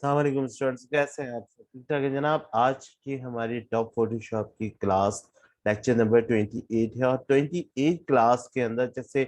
अस्सलाम स्टूडेंट्स, कैसे हैं आप सब? ठीक ठाक है जनाब। आज की हमारी टॉप फोटोशॉप की क्लास लेक्चर नंबर 28 है। और 28 क्लास के अंदर, जैसे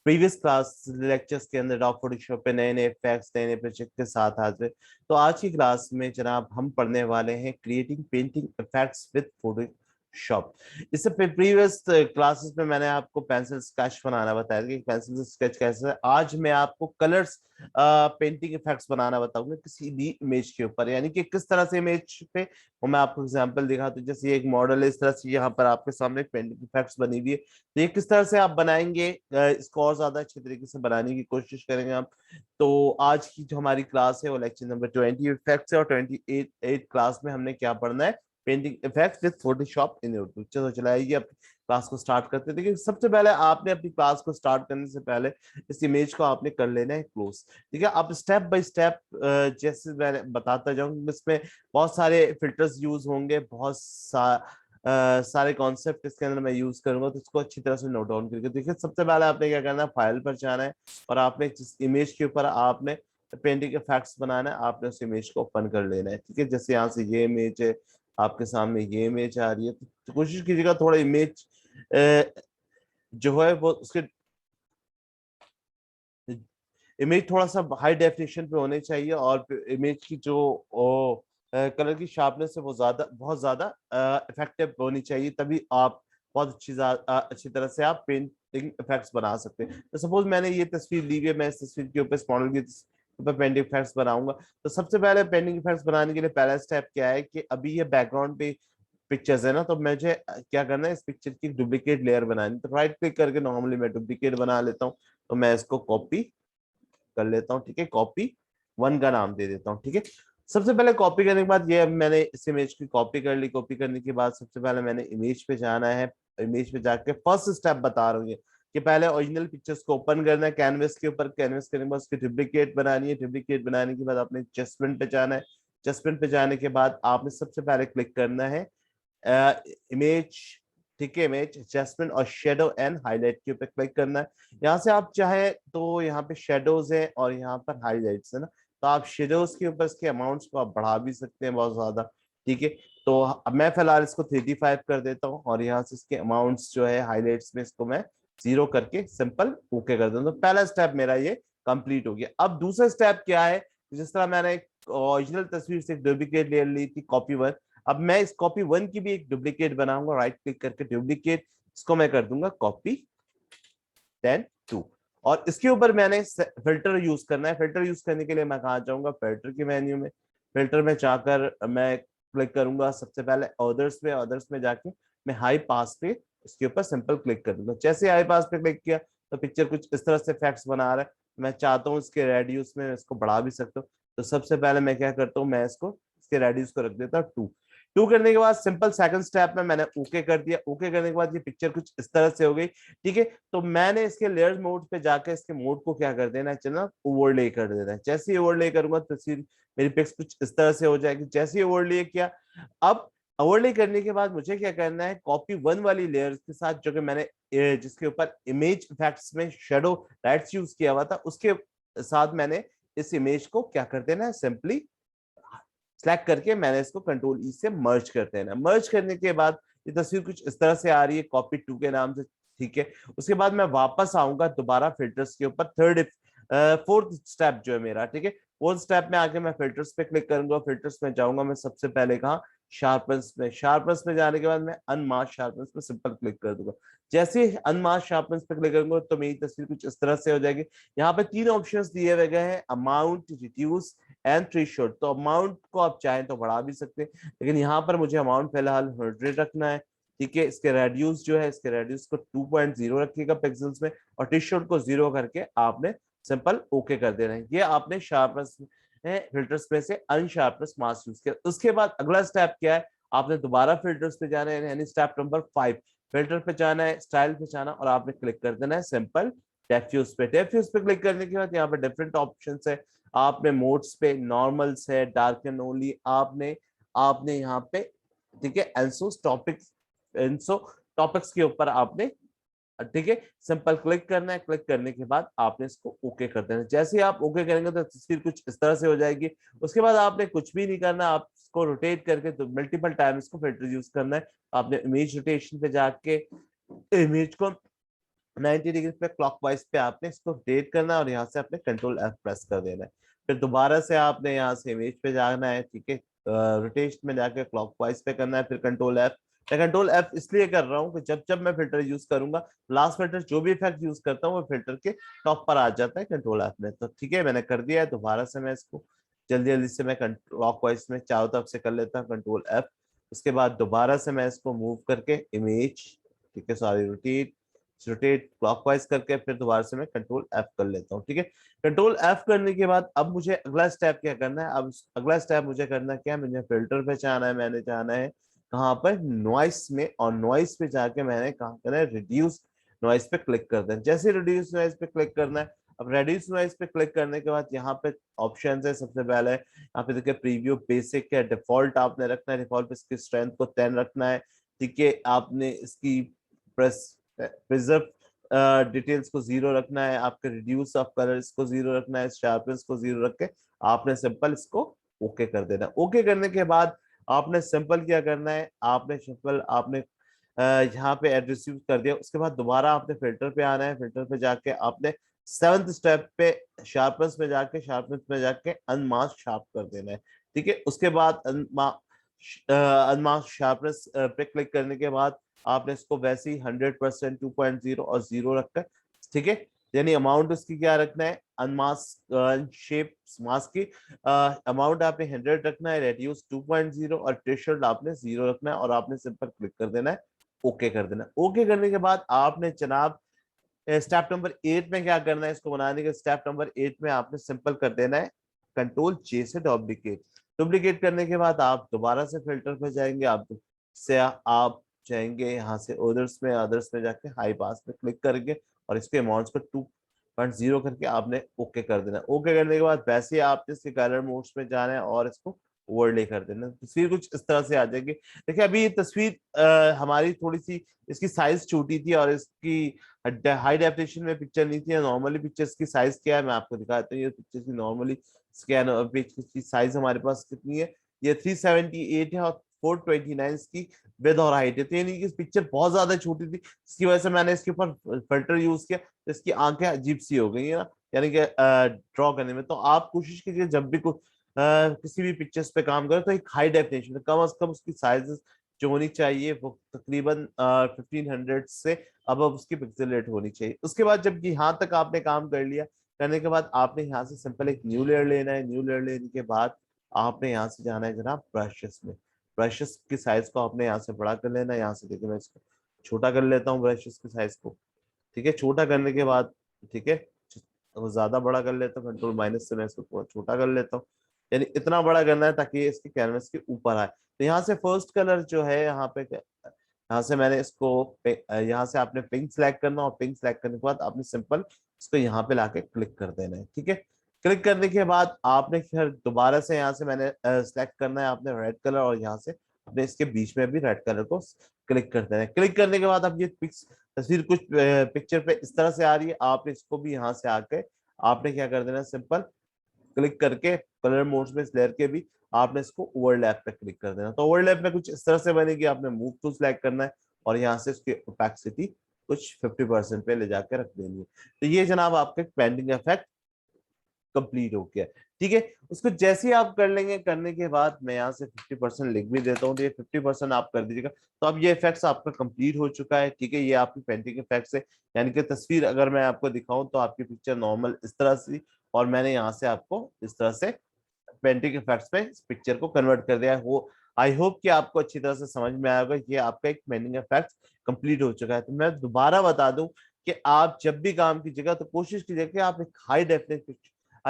प्रीवियस क्लास लेक्चर्स के अंदर टॉप फोटोशॉप पे नए नए फैक्ट्स, नए नए प्रोजेक्ट के साथ हाजिर, तो आज की क्लास में जनाब हम पढ़ने वाले हैं creating painting effects with Photoshop. इससे प्रीवियस क्लासेस में मैंने आपको पेंसिल स्केच बनाना बताया था कि पेंसिल स्केच कैसे है। आज मैं आपको कलर्स पेंटिंग इफेक्ट्स बनाना बताऊंगा किसी भी इमेज के ऊपर, यानी कि किस तरह से इमेज पे, वो मैं आपको एग्जांपल दिखा। तो जैसे ये एक मॉडल है, इस तरह से यहाँ पर आपके सामने पेंटिंग इफेक्ट्स बनी हुई है। तो ये किस तरह से आप बनाएंगे, इसको और ज्यादा अच्छे तरीके से बनाने की कोशिश करेंगे हम। तो आज की जो हमारी क्लास है वो लेक्चर नंबर 20 इफेक्ट्स है। और 28 क्लास में हमने क्या पढ़ना है? पेंटिंग इफेक्ट्स विद फोटोशॉप इन उर्दू। चलो चलाइए, अब क्लास को स्टार्ट करते हैं। देखिए, सबसे पहले आपने अपनी क्लास को स्टार्ट करने से पहले इस इमेज को आपने कर लेना है क्लोज। ठीक है, आप स्टेप बाय स्टेप जैसे मैं बताता जाऊंगा, इसमें बहुत सारे फिल्टर्स यूज होंगे, सारे कॉन्सेप्ट इसके अंदर मैं यूज करूंगा। तो इसको अच्छी तरह से नोट डाउन करके देखिए। सबसे पहले आपने क्या करना है, फाइल पर जाना है और आपने जिस इमेज के ऊपर आपने पेंटिंग के फैक्ट्स बनाना है, आपने उस इमेज को ओपन कर लेना है। ठीक है, जैसे यहाँ से ये इमेज है, आपके सामने ये इमेज आ रही है। तो कोशिश कीजिएगा थोड़ा इमेज जो है वो उसके इमेज थोड़ा सा हाई डेफिनेशन पे होने चाहिए। और इमेज की जो कलर की शार्पनेस है वो बहुत ज्यादा इफेक्टिव होनी चाहिए, तभी आप बहुत अच्छी तरह से आप पेंटिंग इफेक्ट्स बना सकते हैं। तो सपोज मैंने ये तस्वीर ली है, मैं इस तस्वीर के ऊपर, इस मॉडल के ऊपर पेंटिंग इफेक्ट्स बनाऊंगा। तो सबसे पहले पेंटिंग इफेक्ट्स बनाने के लिए पहला स्टेप क्या है कि अभी ये बैकग्राउंड पे पिक्चर्स है ना, तो मुझे क्या करना है, इस पिक्चर की डुप्लीकेट लेयर बनानी। तो राइट क्लिक करके नॉर्मली मैं डुप्लीकेट बना लेता हूँ। तो मैं इसको कॉपी कर लेता हूँ। ठीक है, कॉपी वन का नाम दे देता हूँ। ठीक है, सबसे पहले कॉपी करने के बाद ये मैंने इस इमेज की कॉपी कर ली। कॉपी करने के बाद सबसे पहले मैंने इमेज पे जाना है। इमेज पे जाके फर्स्ट स्टेप बता रहा हूँ ये, कि पहले ओरिजिनल पिक्चर्स को ओपन करना है कैनवस के ऊपर। कैनवस करने के बाद उसकी डुप्लीकेट बनानी है। डुप्लीकेट बनाने के बाद आपने एडजस्टमेंट पे जाना है। एडजस्टमेंट पे जाने के बाद आपने सबसे पहले क्लिक करना है इमेज। ठीक है, इमेज एडजस्टमेंट और शेडो एंड हाईलाइट के ऊपर क्लिक करना है। यहाँ से आप चाहे तो यहाँ पे शेडोज है और यहाँ पर हाईलाइट्स है ना, तो आप शेडोज के ऊपर इसके अमाउंट्स को आप बढ़ा भी सकते हैं बहुत ज्यादा। ठीक है, तो अब मैं फिलहाल इसको 35 कर देता हूँ और यहाँ से इसके अमाउंट्स जो है हाईलाइट्स में, इसको मैं 0 करके सिंपल ओके कर देता हूँ। तो पहला स्टेप मेरा ये कंप्लीट हो गया। अब दूसरा स्टेप क्या है, जिस तरह मैंने एक ओरिजिनल तस्वीर से डुप्लीकेट ले ली थी, कॉपी वन। अब मैं इस कॉपी वन की भी एक डुप्लीकेट बनाऊंगा। राइट क्लिक करके डुप्लीकेट, इसको मैं कर दूंगा कॉपी 10 2। और इसके ऊपर मैंने फिल्टर यूज करना है। फिल्टर यूज करने के लिए मैं कहा जाऊंगा, फिल्टर के मेन्यू में। फिल्टर में जाकर मैं क्लिक करूंगा सबसे पहले ऑर्डर्स में। ऑर्डर्स में जाके मैं हाई पास पे इसके ऊपर सिंपल क्लिक कर दूंगा। जैसे हाई पास पे क्लिक किया तो पिक्चर कुछ इस तरह से इफेक्ट्स बना रहा है। मैं चाहता हूँ इसके रेडियस में इसको बढ़ा भी सकता हूँ। तो सबसे पहले मैं क्या करता हूँ, मैं इसको इसके रेडियस को रख देता हूँ 2। 2 करने के बाद सिंपल सेकंड स्टेप में मैंने ओके कर दिया। ओके करने के बाद ये पिक्चर कुछ इस तरह से हो गई। ठीक है, तो मैंने इसके लेयर्स मोड पे जाकर इसके मोड को क्या कर देना है, चलना ओवरले कर देना है। जैसे ही ओवरले करूंगा तस्वीर मेरी पिक्स कुछ इस तरह से हो जाएगी। जैसे ही ओवरले किया, अब ओवरले करने के बाद मुझे क्या करना है, कॉपी वन वाली लेयर के साथ जो कि मैंने जिसके ऊपर इमेज इफेक्ट्स में शेडो लाइट्स यूज किया हुआ था, उसके साथ मैंने इस इमेज को क्या कर देना है, सिंपली सेलेक्ट करके मैंने इसको कंट्रोल ई से मर्ज कर देना। मर्ज करने के बाद ये तस्वीर कुछ इस तरह से आ रही है, कॉपी टू के नाम से। ठीक है, उसके बाद मैं वापस आऊंगा दोबारा फिल्टर्स के ऊपर, फोर्थ स्टेप जो है मेरा। ठीक है, फोर्थ स्टेप में आके मैं फिल्टर्स पे क्लिक करूंगा। फिल्टर्स में जाऊंगा मैं सबसे पहले कहा, शार्पनेस में। शार्पनेस में जाने के बाद मैं अनमास्क शार्पनेस पे सिंपल क्लिक कर दूंगा। जैसे ही अनमास्क शार्पनेस पे क्लिक करूंगा तो मेरी तस्वीर कुछ इस तरह से हो जाएगी। यहाँ पे 3 ऑप्शंस दिए हुए गए हैं, अमाउंट, रिड्यूस एंड थ्रेशोल्ड। तो अमाउंट को आप चाहें तो बढ़ा भी सकते हैं, लेकिन यहाँ पर मुझे अमाउंट फिलहाल 100 रखना है। ठीक है, इसके रेडियस जो है, इसके रेडियस को 2.0 रखिएगा पिक्सल्स में, और थ्रेशोल्ड को 0 करके आपने सिंपल ओके कर देना है। ये आपने शार्पनेस फिल्टर्स में से अनशार्पनेस मास्क यूज किया। उसके बाद अगला स्टेप क्या है, आपने दोबारा फिल्टर्स पे जाना है, यानी स्टेप नंबर 5। फिल्टर पे जाना है, स्टाइल पे जाना, और आपने क्लिक कर देना है सिंपल डेफ्यूज पे। डेफ्यूज पे क्लिक करने के बाद यहाँ पे डिफरेंट ऑप्शन है। आपने मोड्स पे नॉर्मल्स है, डार्क एंड ओनली आपने आपने यहाँ पे, ठीक है, एंसो टॉपिक्स के ऊपर आपने ठीक है, सिंपल क्लिक करना है। क्लिक करने के बाद आपने इसको ओके कर देना है। जैसे ही आप ओके करेंगे तो तस्वीर कुछ इस तरह से हो जाएगी। उसके बाद आपने कुछ भी नहीं करना, आप इसको रोटेट करके तो मल्टीपल टाइम इसको फिल्टर यूज करना है। आपने इमेज रोटेशन पे जाके इमेज को 90 डिग्री पे क्लॉकवाइज पे आपने इसको रोटेट करना है और यहाँ से आपने कंट्रोल एफ प्रेस कर देना है। फिर दोबारा से आपने यहाँ से इमेज पे जाना है, ठीक है, रोटेशन में जाके क्लॉकवाइज पे करना है, फिर कंट्रोल एफ। मैं कंट्रोल एफ इसलिए कर रहा हूँ कि जब जब मैं फिल्टर यूज करूंगा, लास्ट फिल्टर जो भी इफेक्ट यूज करता हूँ वो फिल्टर के टॉप पर आ जाता है कंट्रोल एफ में। तो ठीक है, मैंने कर दिया है। दोबारा से मैं इसको जल्दी जल्दी से मैं क्लॉकवाइज में चारों तरफ से कर लेता हूँ, कंट्रोल एफ। उसके बाद दोबारा से मैं इसको मूव करके इमेज, ठीक है, सॉरी, रोटेट, रोटेट क्लॉकवाइज करके फिर दोबारा से मैं कंट्रोल एफ कर लेता हूँ। ठीक है, कंट्रोल एफ करने के बाद अब मुझे अगला स्टेप क्या करना है? अब अगला स्टेप मुझे करना क्या है? मुझे फिल्टर पे जाना है। मैंने जाना है कहाँ पर? नॉइस में, और नॉइस पे जाके मैंने कहाँ करना है? रिड्यूस नॉइस पे क्लिक कर देना। जैसे रिड्यूस नॉइस पे क्लिक करना है, अब रिड्यूस नॉइस पे क्लिक करने के बाद यहाँ पे ऑप्शन है। सबसे पहले यहाँ पे देखिए प्रीव्यू बेसिक है, डिफॉल्ट आपने रखना है। डिफॉल्ट पे इसकी स्ट्रेंथ को 10 रखना है। ठीक है, आपने इसकी प्रेस प्रिजर्व डिटेल्स को 0 रखना है। आपके रिड्यूस ऑफ कलर्स को 0 रखना है। शार्पनेस को 0 रख के आपने सिंपल इसको ओके कर देना। ओके करने के बाद आपने सिंपल क्या करना है? आपने सिंपल आपने यहाँ पे एड्रेसिव कर दिया। उसके बाद दोबारा आपने फिल्टर पे आना है। फिल्टर पे जाके आपने 7th स्टेप पे शार्पनेस में जाके, शार्पनेस में जाके अनमास्क शार्प कर देना है। ठीक है, उसके बाद अनमास्क शार्पनेस पे क्लिक करने के बाद आपने इसको वैसे ही 100%, 2.0 और 0 रखकर, ठीक है, यानी अमाउंट उसकी क्या रखना है? अनमास्क शेप मास्क की अमाउंट आपने 100 रखना है, रेडियस 2.0 और थ्रेशोल्ड आपने 0 रखना है और आपने सिंपल क्लिक कर देना है, ओके कर देना। ओके करने के बाद आपने जनाब स्टेप नंबर 8 में क्या करना है? इसको बनाने के स्टेप नंबर 8 में आपने सिंपल कर देना है कंट्रोल जे से डुप्लीकेट। डुप्लीकेट करने के बाद आप दोबारा से फिल्टर पे जाएंगे। आप जाएंगे यहाँ से ओदर्स में, अदर्स में जाके हाई पास पे क्लिक करेंगे और इसके अमाउंट्स को 2.0 करके आपने ओके कर देना। ओके करने के बाद वैसे ही आपने इसके कलर मोड्स में जाना है और इसको ओवरले कर देना। तस्वीर कुछ इस तरह से आ जाएगी। देखिए अभी ये तस्वीर हमारी थोड़ी सी, इसकी साइज छोटी थी और इसकी हाई डेफिनेशन में पिक्चर नहीं थी। नॉर्मली पिक्चर्स की साइज क्या है मैं आपको दिखाता हूँ। ये पिक्चर की नॉर्मली स्कैन पेज की साइज हमारे पास कितनी है? ये 378 है और 429 की विड्थ और हाइट है। तो यानी कि पिक्चर बहुत ज्यादा छोटी थी, इसकी वजह से मैंने इसके ऊपर फिल्टर यूज किया तो इसकी आंखें अजीब सी हो गई है ना, यानी कि ड्रॉ करने में। तो आप कोशिश कीजिए जब भी किसी भी पिक्चर्स पे काम करें तो एक हाई डेफिनेशन, कम से कम उसकी साइज जो होनी चाहिए वो तकरीबन 1500 से अब उसकी पिक्सल रेट होनी चाहिए। उसके बाद जब यहाँ तक आपने काम कर लिया, करने के बाद आपने यहाँ से सिंपल एक न्यू लेयर लेना है। न्यू लेयर लेने के बाद आपने यहाँ से जाना है जनाब ब्रशेस में। ब्रशेस की साइज को आपने यहाँ से बड़ा कर लेना है। यहाँ से देखिए मैं इसको छोटा कर लेता हूँ ब्रशेस की साइज को। ठीक है, छोटा करने के बाद, ठीक है, वो ज्यादा बड़ा कर लेता हूँ, कंट्रोल माइनस से मैं इसको थोड़ा छोटा कर लेता हूँ। यानी इतना बड़ा करना है ताकि ये इसके कैनवस के ऊपर आए। तो यहाँ से फर्स्ट कलर जो है यहाँ पे, यहाँ से मैंने इसको यहाँ से आपने पिंक सेलेक्ट करना और पिंक सेलेक्ट करने के बाद आपने सिंपल इसको यहाँ पे लाके क्लिक कर देना है। ठीक है, क्लिक करने के बाद आपने फिर दोबारा से यहाँ से मैंने सेलेक्ट करना है आपने रेड कलर और यहाँ से अपने इसके बीच में भी रेड कलर को क्लिक कर देना है। क्लिक करने के बाद अब ये तस्वीर कुछ पिक्चर पे इस तरह से आ रही है। आपने इसको भी यहाँ से आके आपने क्या कर देना है? सिंपल क्लिक करके कलर मोड्स में इस लेयर के भी आपने इसको ओवरलैप पे क्लिक कर देना। तो ओवरलैप में कुछ इस तरह से बनेगी। आपने मूव टू सिलेक्ट करना है और यहाँ से इसकी ओपेसिटी कुछ 50% पे ले जाकर रख देनी है। तो ये जनाब आपका पेंडिंग इफेक्ट कंप्लीट हो गया। ठीक है, उसको जैसे ही आप कर लेंगे, करने के बाद मैं यहाँ से 50% लिख भी देता हूँ। तो ये 50% आप कर दीजिएगा तो अब ये इफेक्ट्स आपका कंप्लीट हो चुका है। ठीक है, ये आपकी पेंटिंग इफेक्ट्स है। यानी कि तस्वीर अगर मैं आपको दिखाऊं तो आपकी पिक्चर नॉर्मल इस तरह से, और मैंने यहाँ से आपको इस तरह से पेंटिंग इफेक्ट्स पे इस पिक्चर को कन्वर्ट कर दिया हो। आई होप कि आपको अच्छी तरह से समझ में आएगा। ये आपका एक पेंटिंग इफेक्ट कंप्लीट हो चुका है। तो मैं दोबारा बता दूं कि आप जब भी काम कीजिएगा तो कोशिश कीजिए कि आप एक हाई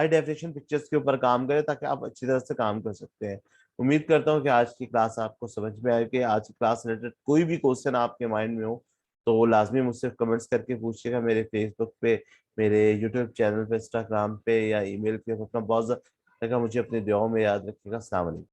डेफिनेशन पिक्चर्स के ऊपर काम करें ताकि आप अच्छी तरह से काम कर सकते हैं। उम्मीद करता हूँ कि आज की क्लास आपको समझ में आए। कि आज की क्लास रिलेटेड कोई भी क्वेश्चन आपके माइंड में हो तो लाजमी मुझसे कमेंट्स करके पूछिएगा, मेरे फेसबुक पे, मेरे यूट्यूब चैनल पे, इंस्टाग्राम पे या ईमेल पे। अपना बहुत ज्यादा मुझे अपनी दुआओं में याद रखिएगा। अस्सलाम वालेकुम।